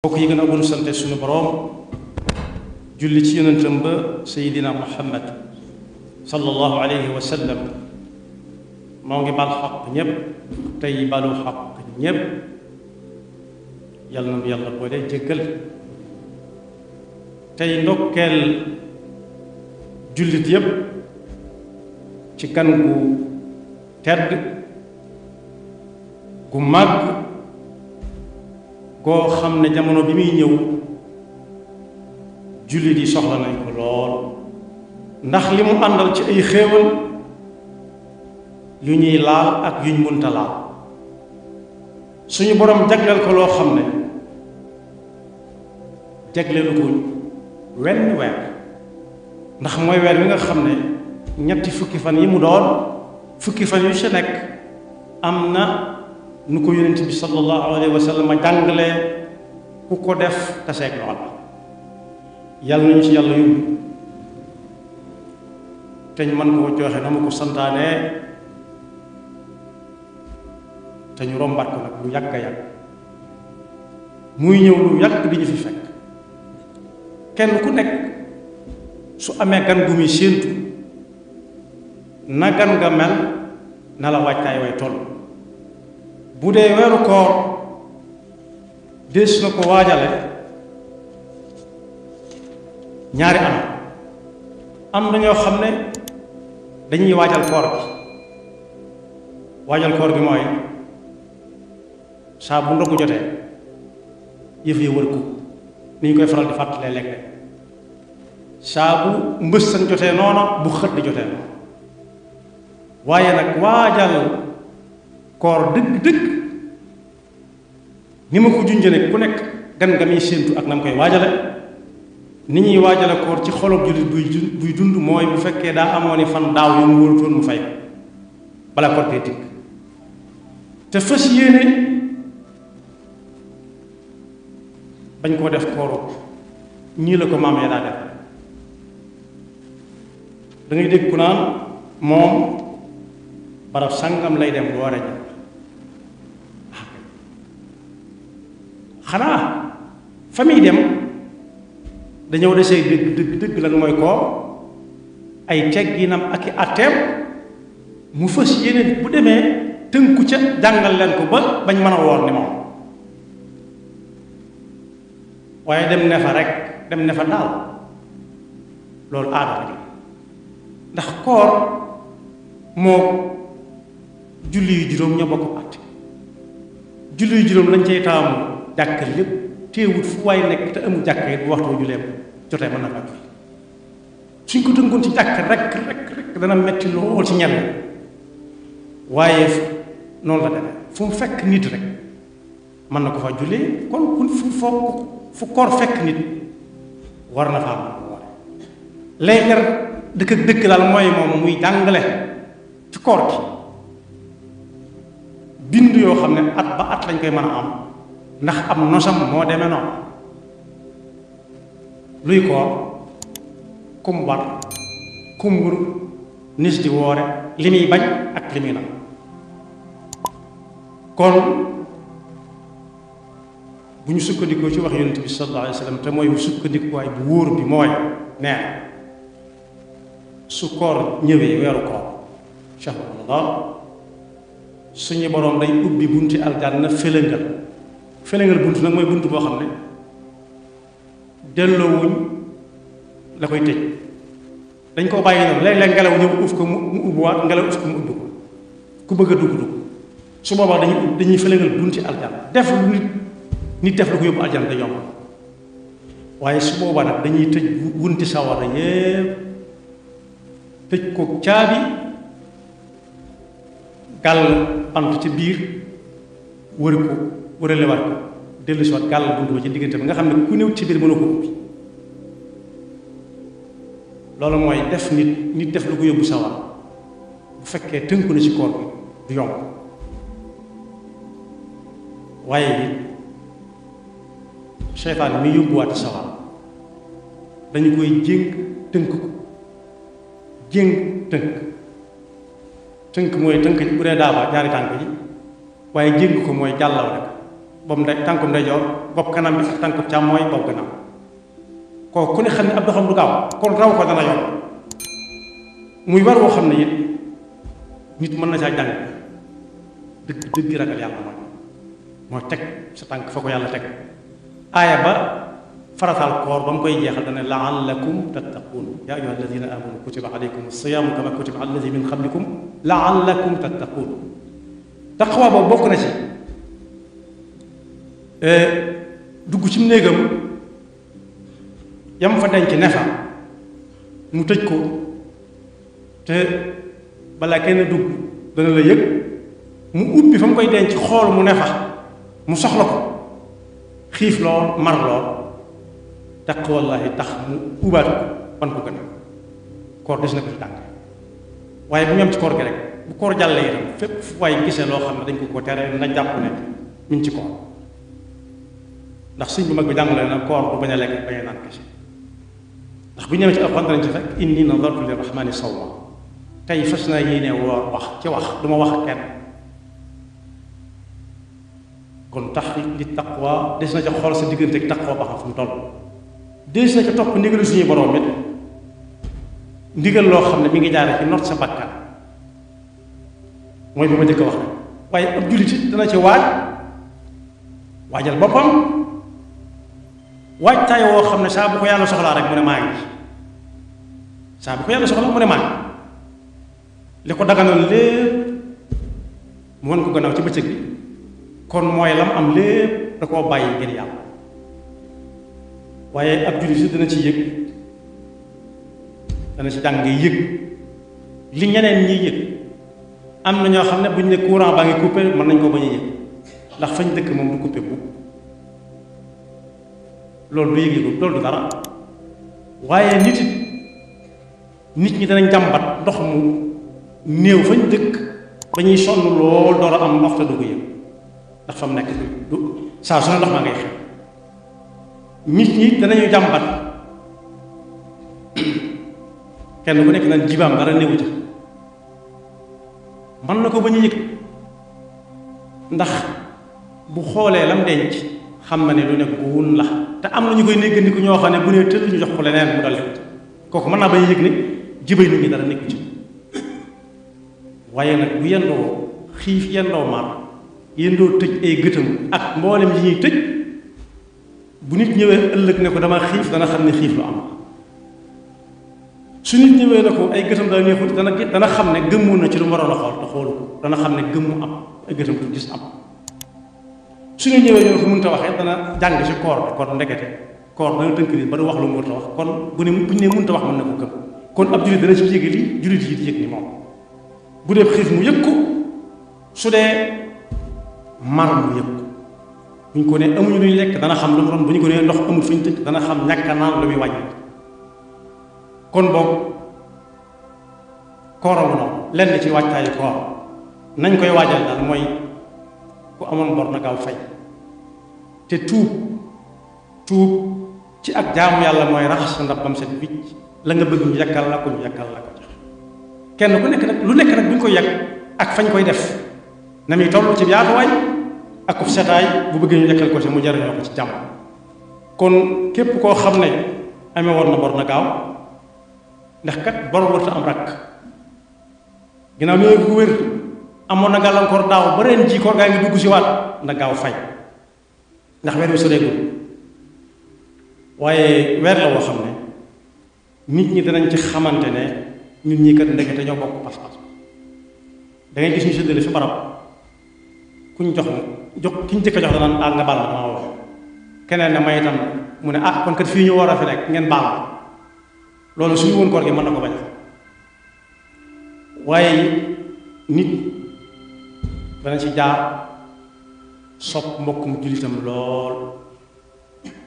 bokk yi gën a bunu sante suñu boroom julli ci yonentam ba sayidina muhammad sallallahu alayhi wa sallam moo ngi bal xaq ñépp tey balu xaq ñépp yàlla na yàlla boole jéggal tey ndokkeel jullit yépp ci gan gu tedd gu màgg koo xam ne jamono bi muy ñëw jullit yi soxla nañ ko lool ndax li mu àndal ci ay xéewal yu ñuy laal ak yuñ munta laal suñu borom jagleel ko loo xam ne jagleelu ko wenn weer ndax mooy weer wi nga xam ne ñetti fukki fan yi mu doon fukki fan yu ci nekk am na nu ko yonent bi sallallahu alayhi wa sallam jàngalee ku ko def taseeg lool yàlla nañu ci yàlla yóbbu te ñu mën koo joxe na ma ko santaane te ñu rombat ko nag lu yàgg a yàgg muy ñëw lu yàgg di ñu fi fekk kenn ku nekk su amee gan gu muy séentu na gan nga mel na la waajtaay way toll bu dee weeru koor des na ko waajale ñaari am na ñoo xam ne dañuy waajal koor gi mooy saa bu ndogu jotee yëf yi wër ko ni ñu koy faral di fàttalee lekk saa bu mbëssan jotee noona bu xët di jotee noona waaye nag waajal koor dëgg-dëgg ni ma ko junjee ku nekk gan nga muy séentu ak na mu koy waajale ni ñuy waajale koor ci xolob jullit buy dund mooy bu fekkee daa amoon fan daaw yu mu wóorutoon mu fay bala koor bee dikk te fas yéene bañ koo def kooru ñii la ko maam ya daa def da ngay dégg ku naan moom barab sàngam lay dem bu war a ñëw xanaa fa muy dem dañoo desee dëgg lan mooy koor ay tegginam ak i atteem mu fas yéene bu demee tënku ca jàngal leen ko ba bañ mën a woor ni moom waaye dem ne fa rek dem ne fa daal loolu aada la ndax koor moo julli yu juróom ñoo bokk àtte julli yu juróom lañ cay taamu jàkk lépp téewut fu waay nekk te amul jàkk yi bu waxtu julleem jotee mën na fa julli suñ ko tënkoon ci jàkk rek dana metti lool ci ñenn waaye noonu la demee fu mu fekk nit rek mën na ko fa jullee kon fu koor fekk nit war na faa mën a woore léegi dëkk daal mooy moom muy jàngale ci koor gi bind yoo xam ne at ba at lañ koy mën a am ndax am nosam moo demee noonu luy koor kum war kum wuru nis di woore li muy bañ ak li muy nag kon bu ñu sukkandikoo ci wax yonent bi sallallahu alayhi wa sallam te mooy sukkandikuwaay bu wóor bi mooy nee su koor ñëwee weeru koor shahru ramadan suñu boroom day ubbi bunti aljanna féléngal bunt nag mooy bunt boo xam ne delloowuñ la koy tëj dañ koo bàyyi noonu léeg-léeg ngelaw ñëw uuf ko mu ubbiwaat ngelaw uuf ko mu ubbi ko ku bëgg a dugg su boobaa dañuy féléngal bunti aljanna def lu nit def lu ko yóbbu aljanna da yomb waaye su boobaa nag dañuy tëj wunti sawara yépp tëj ko caabi gàll bant ci biir wër ko wëralewaat ko dellu si waat gàll bunt ba ci diggante bi nga xam ne ku néew ci biir mënu ko ubbi loolu mooy def nit def lu ko yóbbu sawar bu fekkee tënku na ci koor bi du yomb waaye it seytaan mi yóbbuwaat sawar dañu koy jéng tënk ko jéng tënk mooy tënk bu dee daaba ñaari tànk yi waaye jéng ko mooy jàllaw rek boobu tànkum ndeyjoor bopp kanam bi ak tànkum càmmooy bopp gannaaw kooku ku ne xam ne ab doxam du gaaw kon raw ko dana yoon muy war woo xam ne it nit mën na caa jàng dëgg dëgg ragal yàlla mooy teg sa tànk fa ko yàlla teg aaya ba farataal koor ba mu koy jeexal dana laallakum tattaquun yaa ayyuha alladina amanu kutiba alaykum as-siyaamu kama kutiba ala alladina min qablikum laallakum tattaquun taqwa boobu bokk na ci dugg ci néegam yam fa denc ne fa mu tëj ko te balaa kenn dugg dana la yëg mu ubbi fa mu koy denc xool mu ne fa mu soxla ko xiif lool mar lool taqwallaahi tax mu ubaat ko wan ko gën koor des na ko ci tànk waaye bu ñu am ci koor gi rek bu koor jàllee itam fépp fu waaye gisee loo xam ne dañ ko tere na jàpp ne mi ngi ci koor ndax sëñ bu mag bi jàngale na koor bu bañ a lekk bañ a naan kese ndax bu ñu ñëwee ci alxuraan danañ ci fekk inni nadartu lirrahmani sawma tey fas naa yéene woor wax ci wax du ma wax kenn kon tax li taqwa des na ca xool sa diggante ak taqwa ba xam fu mu toll des na ca topp ndigalu suñuy borom it ndigal loo xam ne mi ngi jaare ci not sa bakkan mooy bi ma jëkk wax rek waaye ab jullit it dana ci waajal boppam waajtaay woo xam ne saa bu ko yàlla soxlaa rek mu ne maa ngi saa bu ko yàlla soxlaa mu ne maa ngi li ko daganoon lépp mu won ko gannaaw ci bëccëg bi kon mooy lam am lépp da koo bàyyi ngir yàlla waaye ab jullit si dana ci yëg dana ci jàng yëg li ñeneen ñiy yëg am na ñoo xam ne bu ñu ne courant baa ngi coupé mën nañ koo bañ a yëg ndax fañ dëkk moom du coupé bu loolu du yëg-yëgu loolu du dara waaye nit ñi danañ jàmbat ndox mu néew fañ dëkk ba ñuy sonn lool door a am ndox te du ko yëg ndax fa mu nekk du saa su ne ndox ma ngay xew nit ñi danañu jàmbat kenn ku nekk naan jibaam dara néewu ca mën na ko ba ñu yëg ndax bu xoolee lam denc xam na ne lu nekk wun la te am na ñu koy néggandiku ñoo xam ne bu nee tëdd ñu jox ko leneen mu dal kooku mën naa ba ñu yëg ne jibay nit ñi dara nekku ci waaye nag bu yendoo xiif yendoo mar yendoo tëj ay gëtam ak mboolem yi ñuy tëj bu nit ñëwee ëllëg ne ko dama xiif dana xam ne xiif lu am su nit ñëwee ne ko ay gëtam daa neexut dana xam ne gëmmoon na ci lu mu waroon a xool te xoolu ko dana xam ne gëmmu am ay gëtam du gis am su ñu ñëwee ñoo ko mënta waxee dana jàng ci koor bi kon ndekete koor dana tënk nit ba du wax lu mu mënta wax kon bu ne bu ñu nee mënta wax mën na ko gëm kon ab jullit dana ci yëg li jullit yi di yëg ni moom bu dee xiif mu yëg ko su dee mar mu yëg ko bu ñu ko nee amuñu lu ñu lekk dana xam lu mu doon bu ñu ko nee ndox amul fu ñu tëj dana xam ñàkk a naan lu muy wàññi kon boog kooram noonu lenn ci wàccaayu koor nañ koy waajal daal mooy ku amoon bor na gaaw fay te tuub ci ak jaamu yàlla mooy raxas sa ndab bam set wicc la nga bëgg ñu yàkkal la ko ñu yàkkal la ko jox kenn ku nekk nag lu nekk nag bu ñu koy yàgg ak fañ koy def na muy toll ci yaatuwaay ak ku setaay bu bëggee ñu yàkkal ko ci mu jariñoo ko ci jàmm kon képp koo xam ne amee woon na bor na gaaw ndax kat bor warta am rakk ginnaaw ñooy bu wér amoon na gàllankoor daaw ba ren ji koor gaa ngi dugg si waat na gaaw fay ndax weer wi soreegul waaye weer la woo xam ne nit ñi danañ ci xamante ne ñun ñii kat ndekete ñoo bokk pas-pas da ngay gis ñu séddale fi barab kuñ jox kiñ jëkk a jox danaan nga baal ma dama wax keneen ne may itam mu ne kon kat fii ñu war a fi nekk ngeen baal ma loolu suñu woon koor gi mën na ko bañ waaye nit dana ci jaar sopp mbokkum jullitam lool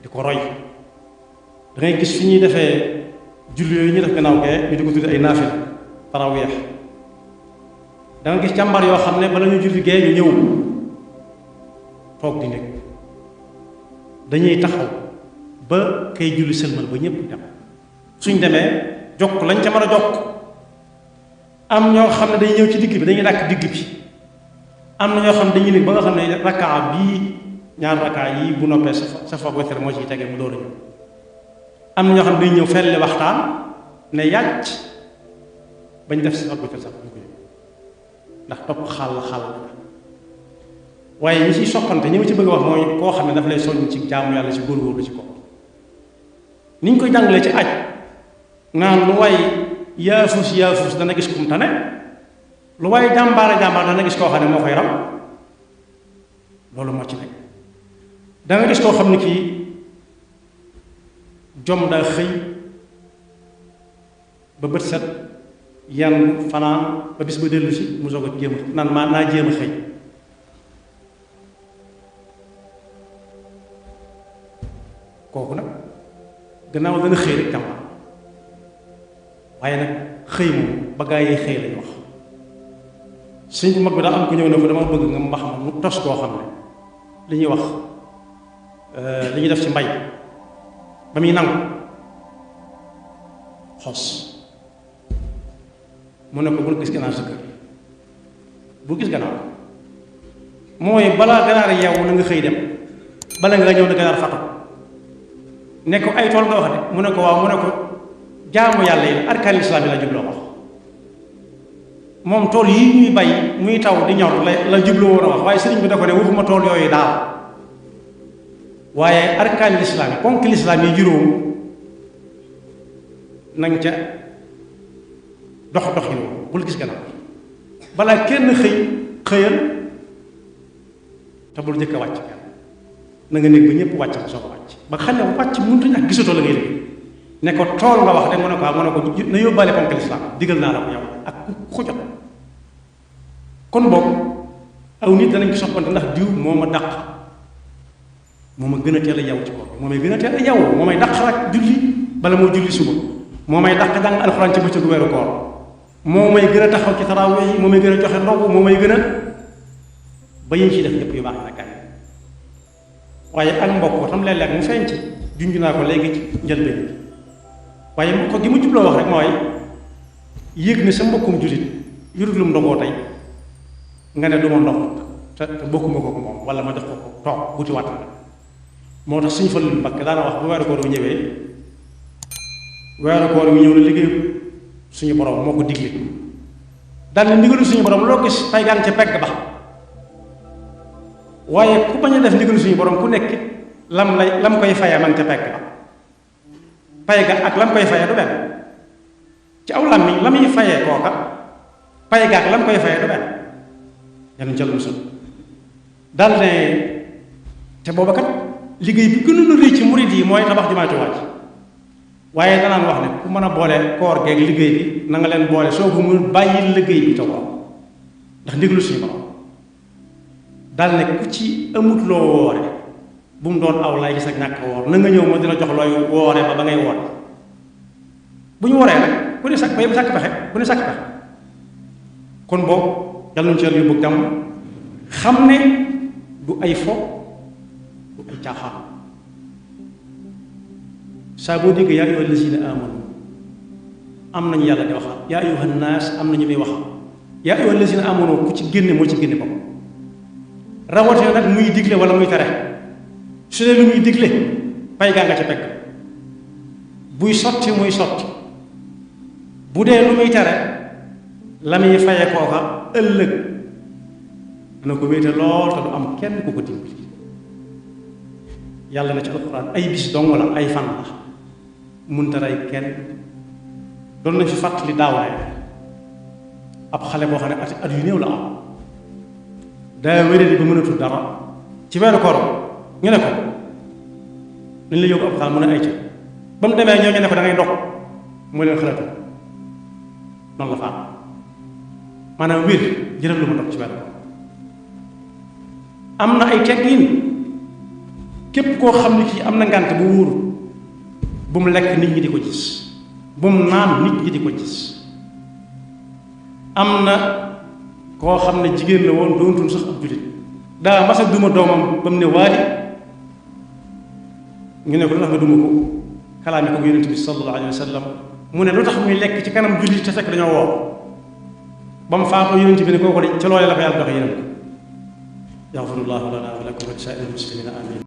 di ko roy da ngay gis fi ñuy defee julli yooyu ñuy def gannaaw gee ñu di ko tuddi ay naafila taraweex da nga gis jàmbar yoo xam ne bala ñu julli gee ñu ñëw toog di nekk dañuy taxaw ba kay julli sëlmal ba ñëpp dem suñ demee jokk lañ ca mën a jokk am ñoo xam ne dañuy ñëw ci digg bi dañuy dàkk digg bi am na ñoo xam ne dañuy nekk ba nga xam ne rakkaa bii ñaar rakkaa yi bu noppee sa foog wetar moo ciy tege mu door a ñëw am na ñoo xam ne dañu ñëw felli waxtaan ne yàcc bañ def sa foog wetar sax du ko yëg ndax topp xàll waaye ñi ciy soppante ñi ma ci bëgg a wax mooy koo xam ne daf lay soññ ci jaamu yàlla ci góorgóorlu ci ko ni ñu koy jàngalee ci aj naan lu waay yaafus dana gis kum tane lu waay jàmbaare dana gis koo xam ne moo koy raw loolu moo ci nekk danga gis koo xam ne kii jom daa xëy ba bët set yan fanaan ba bis ba dellu si mu soog a jéem a naan maa naa jéem a xëy kooku nag gannaaw dana xëy rek jàmbaar waaye nag xëy moom ba gaa yi xëy lañu wax sëñ bu mag bi daa am ko ñëw ne ko dama bëgg nga mbax ma mu tos koo xam ne li ñuy wax li ñuy def ci mbay ba muy nangu xos mu ne ko bul gis ganaar sa kër bul gis ganaar mooy balaa ganaar yeewu na nga xëy dem bala nga ñëw na ganaar fatu ne ko ay tool nga wax de mu ne ko waaw mu ne ko jaamu yàlla yi arkaan lislaam yi la jubloo wax moom tool yi ñuy bay muy taw di ñor la jubloo woon a wax waaye sëriñ bi da ko ne waxuma tool yooyu daal waaye arkaan lislaam yi ponk lislaam yi juróom nañ ca dox yi bul gis gannaaw balaa kenn xëyal te bul jëkk a wàcc kenn na nga nekk ba ñëpp wàcc ko soo ko wàcc ba xam ne wàcc mënutuñ ak gisatoo la ngay liggéey ne ko tool nga wax de mu ne ko mu ne ko na yóbbaale ponk lislaam digal naa la ko yow ak ku jot kon boobu aw nit danañ ko soppante ndax diw moo ma dàq moo ma gën a teel a yow ci koor moo may gën a teel a yow moo may dàq rek julli bala moo julli suba moo may dàq jàng alxuraan ci bëccëgu weeru koor moo may gën a taxaw ci tarawih yi moo may gën a joxe ndogu moo may gën a ba yi ñu ciy def yëpp yu baax na kaay waaye ak mbokk tam léeg-léeg mu feeñ ci junj naa ko léegi ci njëlbeen bi waaye mbokk gi mu jubloo wax rek mooy yéeg ne sa mbokkum jullit yurut lu mu ndogoo tey nga ne du ma ndog te bokkuma ko moom wala ma jox ko toog buti waat na moo tax suñu Fallu Mbakke daana wax bu weeru koor wi ñëwee weeru koor wi ñëw na liggéey suñu borom moo ko digle daal ne ndigalu suñu borom loo gis pay gaan ca pegg ba waaye ku bañ a def ndigalu suñu borom ku nekk lam koy fayee man ca pegg ba pay ga ak lam koy fayee du benn ci aw làmmiñ la muy fayee kooka pay ga ak lam koy fayee du benn yàlla jël musal daal ne te booba kat liggéey bi gënoon a rëy ci murid yi mooy tabax jumaay Tuubaa ji waaye danaan wax ne ku mën a boole koor geeg liggéey bi na nga leen boole soo ko mënul bàyyil liggéey bi te woor ndax ndigalu suñu borom daal ne ku ci amut loo woore bu mu doon aw lay gis ak ñàkk woor na nga ñëw ma dina jox looy woore ba ngay woor bu ñu woree nag ku ne sàkk bay bu sàkk pexe ku ne sàkk pexe kon boobu yàlla nañu ci yàlla yóbbu jàmm xam ne du ay fo du ay caaxaan saa boo déggee yaa ayyuha allazina amanu am nañu yàlla di waxal yaa ayyuha nnaas am nañu muy waxal yaa ayyuha allazina amanu ku ci génne moo ci génne bopp rawatina nag muy digle wala muy tere su dee lu muy digle pay gaa nga ca pegg buy sotti muy sotti bu dee lu muy tere la muy faye kooka ëllëg dana ko wéete lool te du am kenn ku ko dimbali yàlla na ci alxuraan ay bis dong la ay fan la munta rey kenn doon nañ fi fàttali daaw ne ab xale boo xam ne at yu néew la am daa wéradi ba mënatul dara ci weeru koor ñu ne ko dañ la yóbbu ab xaal mën a ay ca ba mu demee ñoo ñu ne ko da ngay dog mu leen xalaatu noonu la faam maanaam wér jëral lu ma dog ci weeru koor am na ay teggin képp koo xam ne kii am na ngànt bu wóoru bu mu lekk nit ñi di ko gis bu mu naan nit ñi di ko gis am na koo xam ne jigéen la woon doontul sax ab jullit daa masa duma doomam ba mu ne waali ñu ne ko lu tax nga duma ko kalaame ko yonent bi sallallahu alayhi wa sallam mu ne lu tax muy lekk ci kanam jullit te fekk dañoo woo ba mu faatoo yonent bi ne kooku de ca loolee la ko yàlla doxe yeneen ko yaxfirullahu lana wa lakum wa li saa'iril muslimina amin